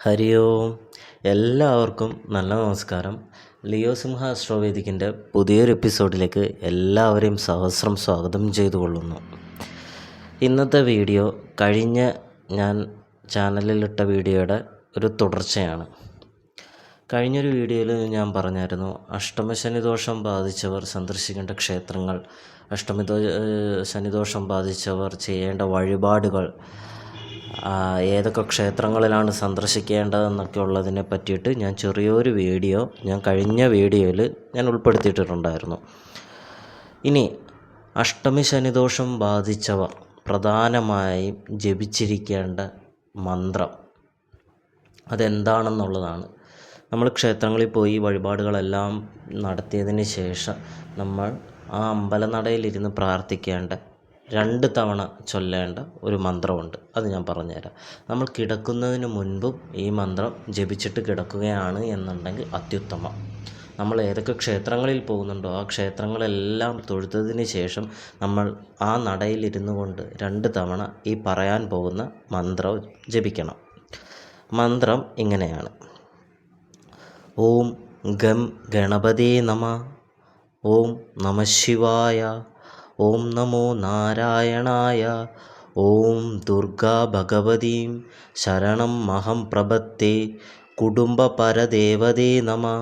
ഹരി ഓം. എല്ലാവർക്കും നല്ല നമസ്കാരം. ലിയോ സിംഹ ആസ്ട്രോവേദിക്കിൻ്റെ പുതിയൊരു എപ്പിസോഡിലേക്ക് എല്ലാവരെയും സഹസ്രം സ്വാഗതം ചെയ്തുകൊള്ളുന്നു. ഇന്നത്തെ വീഡിയോ ഞാൻ ചാനലിലിട്ട വീഡിയോയുടെ ഒരു തുടർച്ചയാണ്. കഴിഞ്ഞൊരു വീഡിയോയിൽ ഞാൻ പറഞ്ഞായിരുന്നു, അഷ്ടമശനിദോഷം ബാധിച്ചവർ സന്ദർശിക്കേണ്ട ക്ഷേത്രങ്ങൾ, ശനിദോഷം ബാധിച്ചവർ ചെയ്യേണ്ട വഴിപാടുകൾ, ഏതൊക്കെ ക്ഷേത്രങ്ങളിലാണ് സന്ദർശിക്കേണ്ടതെന്നൊക്കെ ഉള്ളതിനെ പറ്റിയിട്ട് ഞാൻ ചെറിയൊരു വീഡിയോ കഴിഞ്ഞ വീഡിയോയിൽ ഞാൻ ഉൾപ്പെടുത്തിയിട്ടുണ്ടായിരുന്നു. ഇനി അഷ്ടമി ശനിദോഷം ബാധിച്ചവർ പ്രധാനമായും ജപിച്ചിരിക്കേണ്ട മന്ത്രം അതെന്താണെന്നുള്ളതാണ്. നമ്മൾ ക്ഷേത്രങ്ങളിൽ പോയി വഴിപാടുകളെല്ലാം നടത്തിയതിന് ശേഷം നമ്മൾ ആ അമ്പലനടയിലിരുന്ന് പ്രാർത്ഥിക്കേണ്ട 2 തവണ ചൊല്ലേണ്ട ഒരു മന്ത്രമുണ്ട്. അത് ഞാൻ പറഞ്ഞുതരാം. നമ്മൾ കിടക്കുന്നതിന് മുൻപും ഈ മന്ത്രം ജപിച്ചിട്ട് കിടക്കുകയാണ് എന്നുണ്ടെങ്കിൽ അത്യുത്തമം. നമ്മൾ ഏതൊക്കെ ക്ഷേത്രങ്ങളിൽ പോകുന്നുണ്ടോ ആ ക്ഷേത്രങ്ങളെല്ലാം തൊഴുതതിന് ശേഷം നമ്മൾ ആ നടയിലിരുന്നു കൊണ്ട് 2 തവണ ഈ പറയാൻ പോകുന്ന മന്ത്രം ജപിക്കണം. മന്ത്രം ഇങ്ങനെയാണ്: ഓം ഗം ഗണപതേ നമഃ, ഓം നമഃ ശിവായ, ഓം നമോ നാരായണായ, ഓം ദുർഗാ ഭഗവതീം ശരണം മഹം പ്രപത്തേ, കുടുംബ പരദേവതേ നമഃ.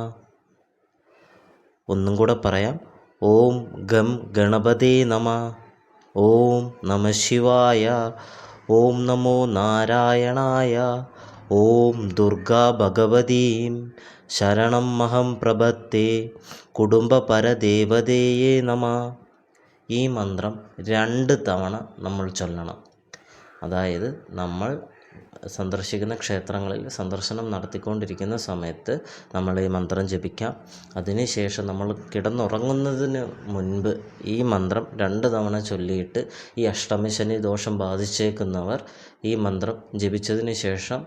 ഒന്നും കൂടെ പറയാം. ഓം ഗം ഗണപതേ നമഃ, ഓം നമഃ ശിവായ, ഓം നമോ നാരായണായ, ഓം ദുർഗാ ഭഗവതീം ശരണം മഹം പ്രപത്തേ, കുടുംബ പരദേവതയെ നമഃ. ഈ മന്ത്രം 2 തവണ നമ്മൾ ചൊല്ലണം. അതായത് നമ്മൾ സന്ദർശിക്കുന്ന ക്ഷേത്രങ്ങളിൽ സന്ദർശനം നടത്തിക്കൊണ്ടിരിക്കുന്ന സമയത്ത് നമ്മൾ ഈ മന്ത്രം ജപിക്കാം. അതിനുശേഷം നമ്മൾ കിടന്നുറങ്ങുന്നതിന് മുൻപ് ഈ മന്ത്രം 2 തവണ ചൊല്ലിയിട്ട് ഈ അഷ്ടമശനി ദോഷം ബാധിച്ചേക്കുന്നവർ ഈ മന്ത്രം ജപിച്ചതിന് ശേഷം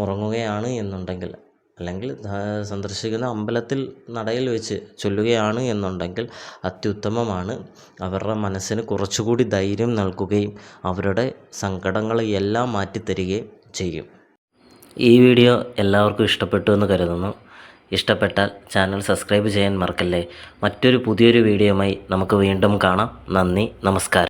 ഉറങ്ങുകയാണ് എന്നുണ്ടെങ്കിൽ, അല്ലെങ്കിൽ സന്ദർശിക്കുന്ന അമ്പലത്തിൽ നടയിൽ വെച്ച് ചൊല്ലുകയാണ് എന്നുണ്ടെങ്കിൽ അത്യുത്തമമാണ്. അവരുടെ മനസ്സിന് കുറച്ചുകൂടി ധൈര്യം നൽകുകയും അവരുടെ സങ്കടങ്ങളെല്ലാം മാറ്റിത്തരികയും ചെയ്യും. ഈ വീഡിയോ എല്ലാവർക്കും ഇഷ്ടപ്പെട്ടു എന്ന് കരുതുന്നു. ഇഷ്ടപ്പെട്ടാൽ ചാനൽ സബ്സ്ക്രൈബ് ചെയ്യാൻ മറക്കല്ലേ. മറ്റൊരു പുതിയൊരു വീഡിയോയുമായി നമുക്ക് വീണ്ടും കാണാം. നന്ദി, നമസ്കാരം.